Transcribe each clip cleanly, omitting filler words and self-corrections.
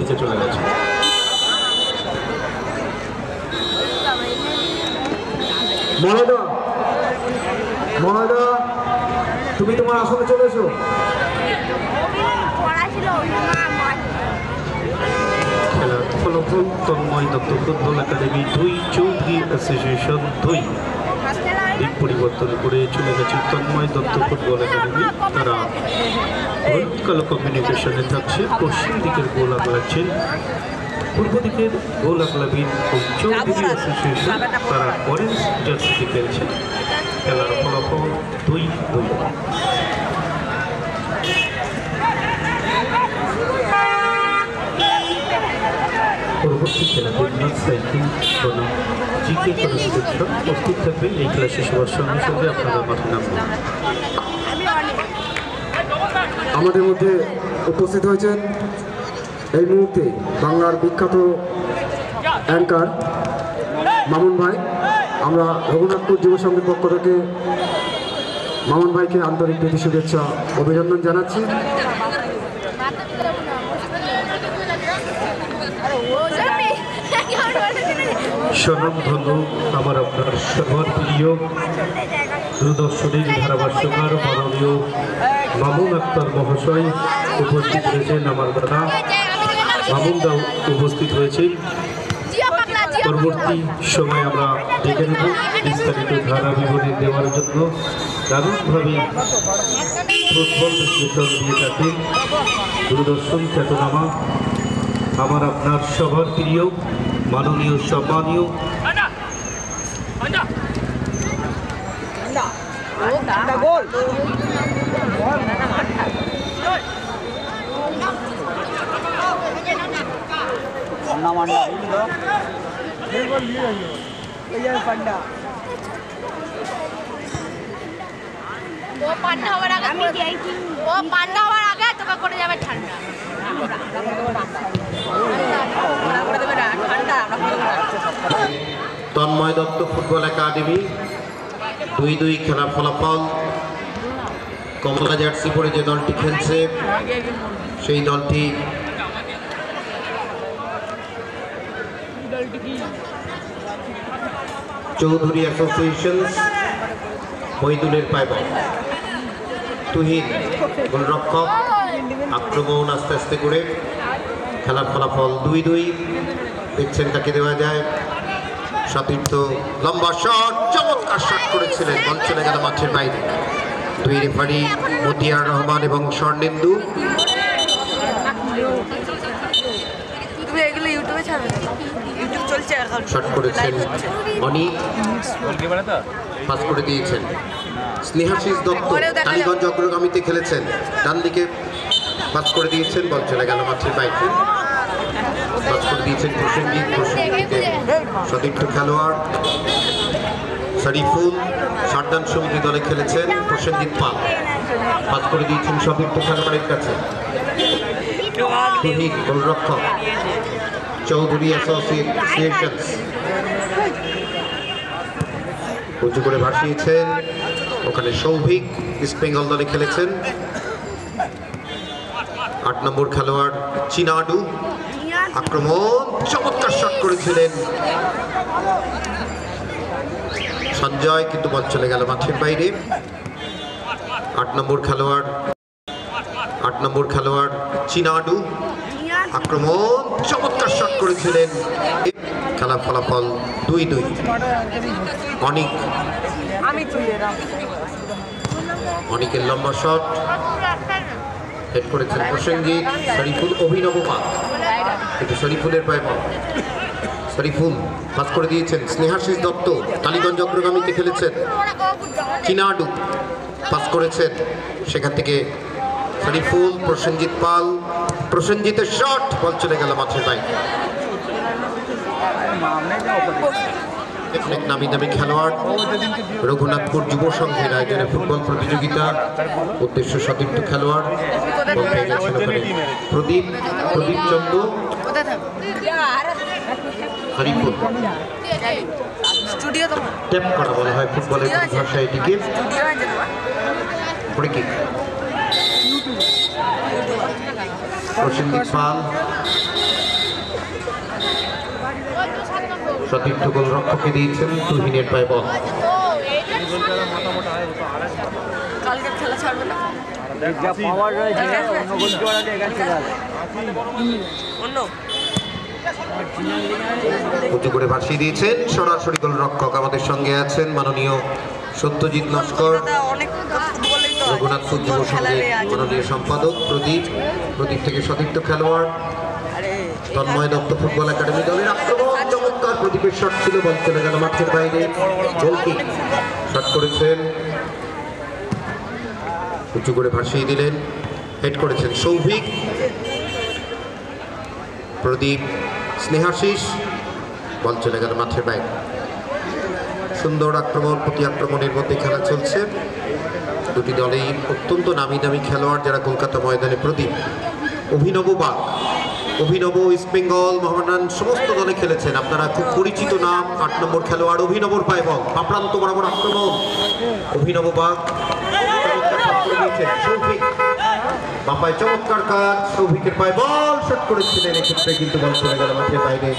দিকে চলে গেছে। মহাদা তুমি তোমার আসনে চলে এসো। খেলার ফলাফল Tanmoy Dutta football academy 2, Chowdhury association 2। দিক পরিবর্তন করে চলে গেছে তন্ময় দত্ত ফুটবল একাডেমি। তারা হলুদ কালো কম্বিনেশনে থাকছে। পশ্চিম দিকের গোল আগলাচ্ছেন পূর্ব দিকের গোল আগলাবিন চৌধুরী অ্যাসোসিয়েশন। তারা অরেঞ্জ জার্সিতে খেলছে। খেলার ফলাফল 2-2। পরবর্তী খেলাতে সাইকেল বনাম জিকে কনস্ট্রাকশন প্রস্তুত থাকবেন। এই খেলা শেষ হওয়ার সঙ্গে সঙ্গে আপনারা মাঠে নামবেন। আমাদের মধ্যে উপস্থিত হয়েছেন এই মুহূর্তে বাংলার বিখ্যাত অ্যাঙ্কার মামুন ভাই। আমরা রঘুনাথপুর যুব সংঘের পক্ষ থেকে মামুন ভাইকে আন্তরিক প্রীতি শুভেচ্ছা অভিনন্দন জানাচ্ছি। স্বনামধন্য আমার আপনার সবার প্রিয় দূরদর্শনের ধারাভাষ্যকার মাননীয় মামুন আক্তার মহাশয় উপস্থিত হয়েছেন। আমার দাদা মামুন দাও উপস্থিত হয়েছেন। পরবর্তী সময় আমরা দেখে নেব বিস্তারিত ধারা বিবরণী দেওয়ার জন্য। দারুণভাবে ফুটবল বিশ্লেষণ দিয়ে থাকেন দূরদর্শন খ্যাতনামা আমার আপনার সবার প্রিয় মাননীয় সম্মানীয় তন্ময় দত্ত ফুটবল একাডেমি 2-2 খেলার ফলাফল। কমলা জার্সি পরে যে দলটি খেলছে সেই দলটি চৌধুরী অ্যাসোসিয়েশন। মহিদুলের পায় বল, তুহিন গোলরক্ষক। আক্রমণ আস্তে আস্তে করে। খেলার ফলাফল 2-2। দেখছেন কাকে দেওয়া যায়। সতীর্থ লম্বা শট, চমৎকার শট করেছিলেন, বল চলে গেল মাঠের বাইরে। দুই রেফারি মতিয়ার রহমান এবং স্বর্ণেন্দু। শট করেছেন অনিক, পাস করে দিয়েছেন স্নেহাশিস দত্ত। টালিগঞ্জ অগ্রগামীতে খেলেছেন, ডান দিকে পাস করে দিয়েছেন, বল চলে গেল মাঠের বাইরে। পাস করে দিয়েছেন প্রসেনজিৎ। সতীর্থ খেলোয়াড় শরীফুল সারদান সমিতি দলে খেলেছেন প্রসেনজিৎ পাল। পাস করে দিয়েছেন সতীর্থ খেলোয়াড়ের কাছে। তুহিন গোলরক্ষক চৌধুরী অ্যাসোসিয়েশন। উঁচু করে ভাসিয়েছেন, ওখানে সৌভিক ইস্ট বেঙ্গল দলে খেলেছেন। 8 নম্বর খেলোয়াড় চিনাডু। আক্রমণ, চমৎকার শট করেছিলেন সঞ্জয়, কিন্তু বল চলে গেল মাঠের বাইরে। 8 নম্বর খেলোয়াড় চিনাডু। আক্রমণ, চমৎকার শট করেছিলেন। খেলার ফলাফল 2-2। অনিকের লম্বা শট হেড করেছেন প্রসেনজিৎ। শরীফুল অভিনব পাক, কিন্তু শরীফুলের পায়ে বল। শরীফুল পাস করে দিয়েছেন স্নেহাশিস দত্ত। টালিগঞ্জ অগ্রগামীতে খেলেছেন চিনাডু। পাস করেছেন, সেখান থেকে শরীফুল। প্রসেনজিৎ পাল, প্রসেনজিতের শট, বল চলে গেল মাঠের বাইরে। অনেক নামি দামি খেলোয়াড় রঘুনাথপুর যুব সংঘের আয়োজনে ফুটবল প্রতিযোগিতা। উদ্দেশ্য সতীর্থ খেলোয়াড়, বল পেয়ে গেছেন ওখানে প্রদীপ চন্দ্র। হরিপুর ট্যাপ করা বলা হয় ফুটবলের ভাষায় এটিকে। কি প্রসেনজিৎ পাল সতীর্থ গোলরক্ষককে দিয়েছেন তুহিনের পায়ে বল। কালকে খেলা ছাড়বে না উঁচু করে ভাসিয়ে দিয়েছেন সরাসরি গোলরক্ষক। আমাদের সঙ্গে আছেন মাননীয় সত্যজিৎ নস্কর, রঘুনাথপুর যুব সংঘের মাননীয় সম্পাদক প্রদীপ। প্রদীপ থেকে সতীর্থ খেলোয়াড় তন্ময় দত্ত ফুটবল একাডেমি দলের আক্রমণ। চমৎকার প্রদীপের শট ছিল, বল চলে গেল মাঠের বাইরে। গোলকিক শট করেছেন, উঁচু করে ভাসিয়ে দিলেন, হেড করেছেন সৌভিক। প্রদীপ স্নেহাশিস, বল চলে গেল মাঠের বাইরে। সুন্দর আক্রমণ, প্রতি আক্রমণের মধ্যে খেলা চলছে। দুটি দলেই অত্যন্ত নামি দামি খেলোয়াড় যারা কলকাতা ময়দানে। প্রদীপ অভিনব বাগ, অভিনব ইস্ট বেঙ্গল, মোহামেডান সমস্ত দলে খেলেছেন, আপনারা খুব পরিচিত নাম। ৮ নম্বর খেলোয়াড় অভিনবর পায়ে বল, প্রান্ত বরাবর আক্রমণ। অভিনব বাগ সৌভিক, বাপায় চমৎকার কাজ, সৌভিকের পায়ে বল শট করেছিলেন, এক্ষেত্রে কিন্তু বল চলে গেল মাঠের বাইরে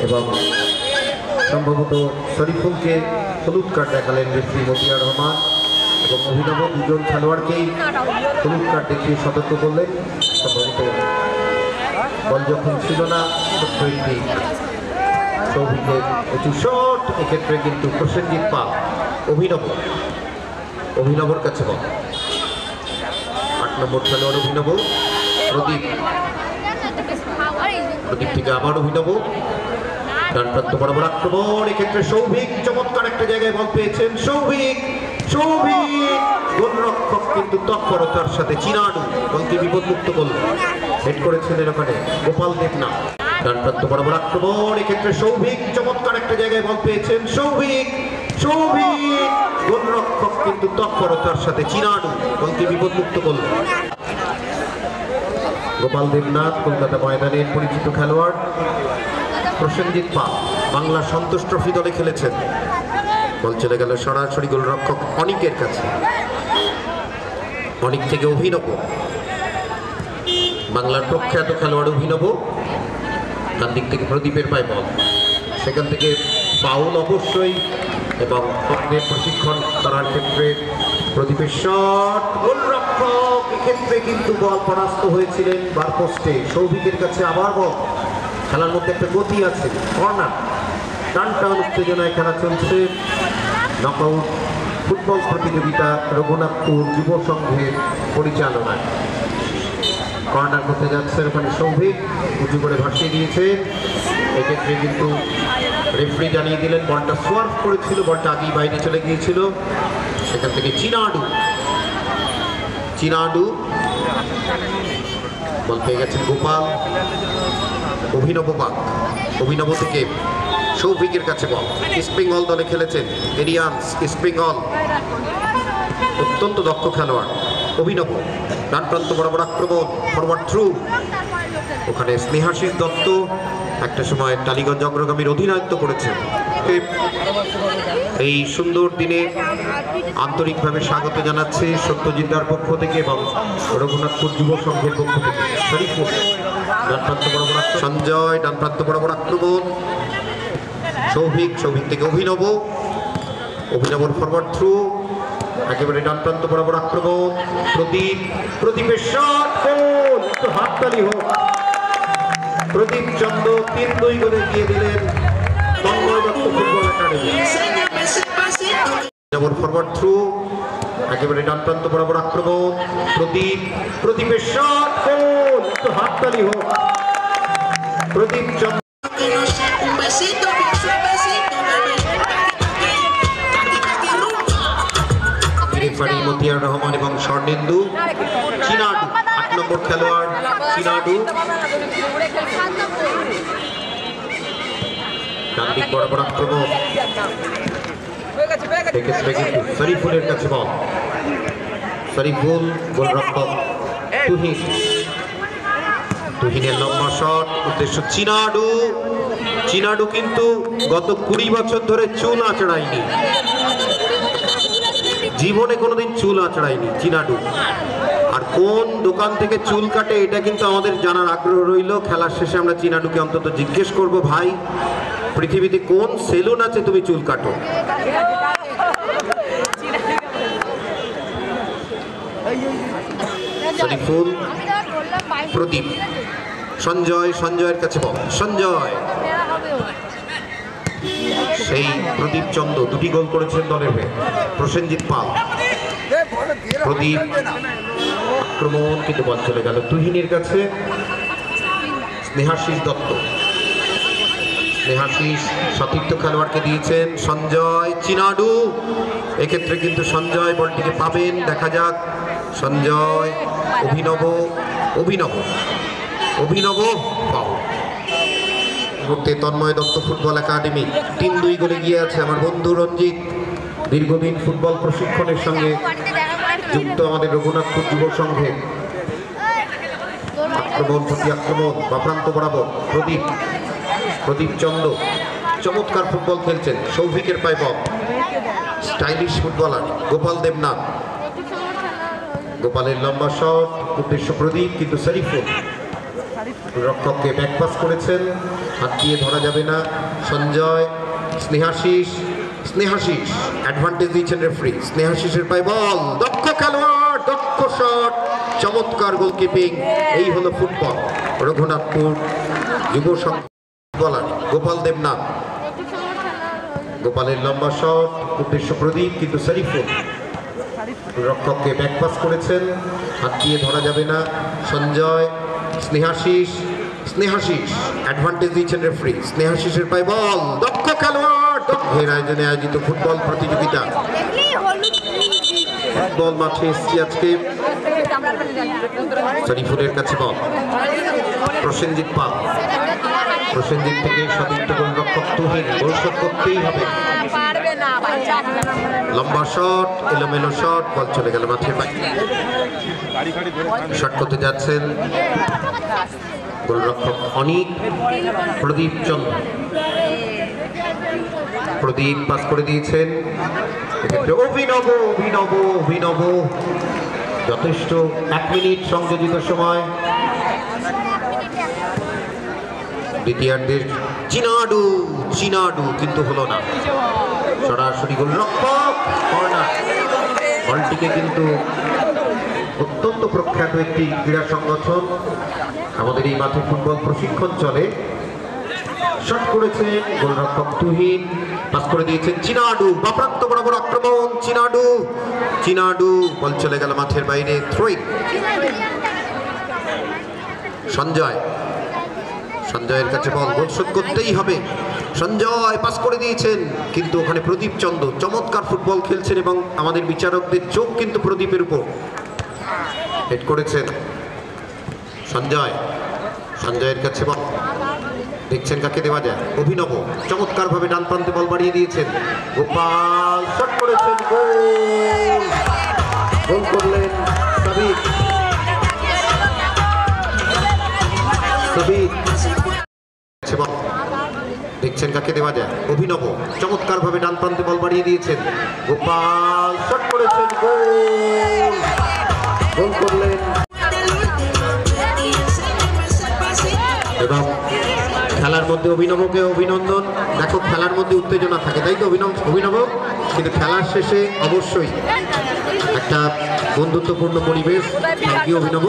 এবং সম্ভবত শরীফুলকে হলুদ কার্ড দেখালেন রেফারি মতিয়ার রহমান এবং অভিনব দুজন খেলোয়াড়কেই হলুদ কার্ড দেখিয়ে সতর্ক করলেন। সম্ভবত বল যখন ছিল না একটি সৌভিকের উঁচু শট, এক্ষেত্রে কিন্তু প্রসেনজিৎ পাল। অভিনবর কাছে বল, ৮ নম্বর খেলোয়াড় অভিনব। প্রদীপ থেকে আবার অভিনব, ডান প্রান্ত বরাবর আক্রমণ, এক্ষেত্রে সৌভিক চমৎকার একটা জায়গায় বল পেয়েছেন। সৌভিক গোলরক্ষক কিন্তু তৎপরতার সাথে চিনাডু বলকে বিপদমুক্ত করলেন, হেড করেছিলেন ওখানে গোপাল দেবনাথ। ডান প্রান্ত বরাবর আক্রমণ, এক্ষেত্রে সৌভিক চমৎকার একটা জায়গায় বল পেয়েছেন। সৌভিক গোলরক্ষক কিন্তু তৎপরতার সাথে চিনাডু বলকে বিপদমুক্ত করলেন। গোপাল দেবনাথ কলকাতা ময়দানের পরিচিত খেলোয়াড়। প্রসেনজিৎ পাল বাংলা সন্তোষ ট্রফি দলে খেলেছেন, বল চলে গেল সরাসরি গোলরক্ষক অনিকের কাছে। অনিক থেকে অভিনব, বাংলার প্রখ্যাত খেলোয়াড় অভিনব। তার দিক থেকে প্রদীপের পায়ে বল, সেখান থেকে ফাউল অবশ্যই এবং স্বপ্নের প্রশিক্ষণ করার ক্ষেত্রে প্রদীপের শট, গোলরক্ষক এক্ষেত্রে কিন্তু বল পরাস্ত হয়েছিলেন বার পোস্টে। সৌভিকের কাছে আবার বল, খেলার মধ্যে একটা গতি আছে। কর্নার, টান উত্তেজনায় খেলা চলছে। নকআউট ফুটবল প্রতিযোগিতা রঘুনাথপুর যুব সংঘের পরিচালনায়। কর্নার করতে যাচ্ছে ওখানে সৌভিক, উঁচু করে ভাসিয়ে দিয়েছে, এক্ষেত্রে কিন্তু রেফারি জানিয়ে দিলেন বলটা সোয়ার্ভ করেছিল, বলটা আগেই বাইরে চলে গিয়েছিল। সেখান থেকে চিনাডু বল পেয়ে গেছেন গোপাল। অভিনব থেকে সৌভিকের কাছে বল, ইস্ট বেঙ্গল দলে খেলেছেন এরিয়ান্স ইস্ট বেঙ্গল, অত্যন্ত দক্ষ খেলোয়াড় অভিনব। ডান প্রান্ত বরাবর আক্রমণ, ফরওয়ার্ড থ্রু, ওখানে স্নেহাশিস দত্ত একটা সময় টালিগঞ্জ অগ্রগামীর অধিনায়িত্ব করেছেন। এই সুন্দর দিনে আন্তরিকভাবে স্বাগত জানাচ্ছি সত্যজিৎদার পক্ষ থেকে এবং রঘুনাথপুর যুব সংঘের পক্ষ থেকে। শরীফুল ডান প্রান্ত বরাবর, সঞ্জয় ডান প্রান্ত বরাবর আক্রমণ, সৌভিক থেকে অভিনবর ফরওয়ার্ড থ্রু, একেবারে ডান প্রান্ত বরাবর আক্রমণ, প্রদীপের শট, গোল! একটু হাততালি হোক। প্রদীপ চন্দ্র ৩-২ গোলে এগিয়ে দিলেন Tanmoy Dutta football academy. Forward through, একেবারে ডান প্রান্ত বরাবর আক্রমণ, প্রদীপের শট, গোল! একটু হাততালি হোক। প্রদীপ চন্দ্র রেফারি মতিয়ার রহমান এবং স্বর্ণেন্দু। চিনাডু ৮ নম্বর খেলোয়াড়, চিনাডু ডান দিক বরাবর আক্রমণ, শরীফুলের কাছে বল, শরীফুল গোলরক্ষক তুহিনের লম্বা শট, উদ্দেশ্য চিনাডু কিন্তু গত ২০ বছর ধরে চুল আঁচড়ায়নি, জীবনে কোনোদিন চুল আঁচড়ায়নি চিনাডু। আর কোন দোকান থেকে চুল কাটে এটা কিন্তু আমাদের জানার আগ্রহ রইল। খেলার শেষে আমরা চিনাডুকে অন্তত জিজ্ঞেস করব, ভাই পৃথিবীতে কোন সেলুন আছে তুমি চুল কাটো? শরীফুল, প্রদীপ, সঞ্জয়, সঞ্জয়ের কাছে বল, সঞ্জয়, সেই প্রদীপ চন্দ দুটি গোল করেছেন দলের হয়ে। প্রসেনজিৎ পাল, প্রদীপ, আক্রমণ কিন্তু বল চলে গেল তুহিনের কাছে। স্নেহাশিস দত্ত, স্নেহাশিস সতীর্থ খেলোয়াড়কে দিয়েছেন সঞ্জয়, চিনাডু, এক্ষেত্রে কিন্তু সঞ্জয় বলটিকে পাবেন, দেখা যাক। সঞ্জয়, অভিনব, অভিনব, অভিনব, ফাউল। মুহূর্তে তন্ময় দত্ত ফুটবল একাডেমি 3-2 গোলে গিয়ে আছে। আমার বন্ধু রঞ্জিত দীর্ঘদিন ফুটবল প্রশিক্ষণের সঙ্গে যুক্ত আমাদের রঘুনাথপুর যুব সংঘে। আক্রমণ, প্রতি আক্রমণ, বাপ্রান্ত বরাবর প্রদীপ, প্রদীপ চন্দ চমৎকার ফুটবল খেলছেন। সৌভিকের পায় বল, স্টাইলিশ ফুটবলার গোপাল দেবনাথ, গোপালের লম্বা শট, উদ্দেশ্য প্রদীপ, কিন্তু শরীফুল রক্ষককে ব্যাকপাস করেছেন, হাত দিয়ে ধরা যাবে না। সঞ্জয়, স্নেহাশিস, স্নেহাশিস অ্যাডভান্টেজ দিয়েছেন রেফারি। স্নেহাশিসের পায় বল, দক্ষ খেলোয়াড়, দক্ষ শট, চমৎকার গোলকিপিং। এই হলো ফুটবল। রঘুনাথপুর যুব সংঘ ফুটবলার গোপাল দেবনাথ, গোপালের লম্বা শট, উদ্দেশ্য প্রদীপ, কিন্তু শরীফুল রক্ষককে ব্যাকপাস করেছেন, হাত দিয়ে ধরা যাবে না। সঞ্জয়, স্নেহাশিস, স্নেহাশিস অ্যাডভান্টেজ দিয়েছেন রেফারি। স্নেহাশিসের পায় বল, দক্ষ খেলোয়াড়, দক্ষের আয়োজনে আয়োজিত ফুটবল প্রতিযোগিতা। ফুটবল মাঠে এসছি আজকে। শরীফুলের কাছে বল, প্রসেনজিৎ পাল, প্রসেনজিৎ থেকে সতীর্থ গোলরক্ষক তুহিন, গোল শট করতেই হবে। লম্বা শট, এলোমেলো শট, বল চলে গেল মাঠের বাইরে। শট করতে যাচ্ছেন গোলরক্ষক অনিক, প্রদীপ চন্দ্র, প্রদীপ পাস করে দিয়েছেন। এক্ষেত্রে অভিনব, অভিনব, অভিনব, যথেষ্ট 1 মিনিট সংযোজিত সময়। দ্বিতীয়ার্ধের চিনাডু, চিনাডু কিন্তু হলো না, সরাসরি গোলরক্ষক কর্নার। বলটিকে কিন্তু অত্যন্ত প্রখ্যাত একটি ক্রীড়া সংগঠন, আমাদের এই মাঠে ফুটবল প্রশিক্ষণ চলে। শট করেছেন গোলরক্ষক তুহিন, পাস করে দিয়েছেন চিনাডু, বাপ্রান্ত বরাবর আক্রমণ, চিনাডু, চিনাডু, বল চলে গেল মাঠের বাইরে। থ্রোইং, সঞ্জয়, সঞ্জয়ের কাছে বল, গোল শোধ করতেই হবে। সঞ্জয় পাস করে দিয়েছেন, কিন্তু ওখানে প্রদীপ চন্দ চমৎকার ফুটবল খেলছেন এবং আমাদের বিচারকদের চোখ কিন্তু প্রদীপের উপর। হেড করেছেন সঞ্জয়, সঞ্জয়ের কাছে বল, দেখছেন কাকে দেওয়া যায়। অভিনব চমৎকার ভাবে ডান প্রান্তে বল বাড়িয়ে দিয়েছেন। গোপাল শট করেছেন, গোল, গোল করলেন সাবিক, সাবিক, দেখছেন কাকে দেওয়া যায়। অভিনব চমৎকার ভাবে ডান প্রান্তে বল বাড়িয়ে দিয়েছেন। গোপাল শট করেছেন, গোল, গোল করলেন। এবং খেলার মধ্যে অভিনবকে অভিনন্দন। দেখো, খেলার মধ্যে উত্তেজনা থাকে, তাই তো অভিনব, কিন্তু খেলার শেষে অবশ্যই একটা বন্ধুত্বপূর্ণ পরিবেশ। থ্যাংক ইউ অভিনব।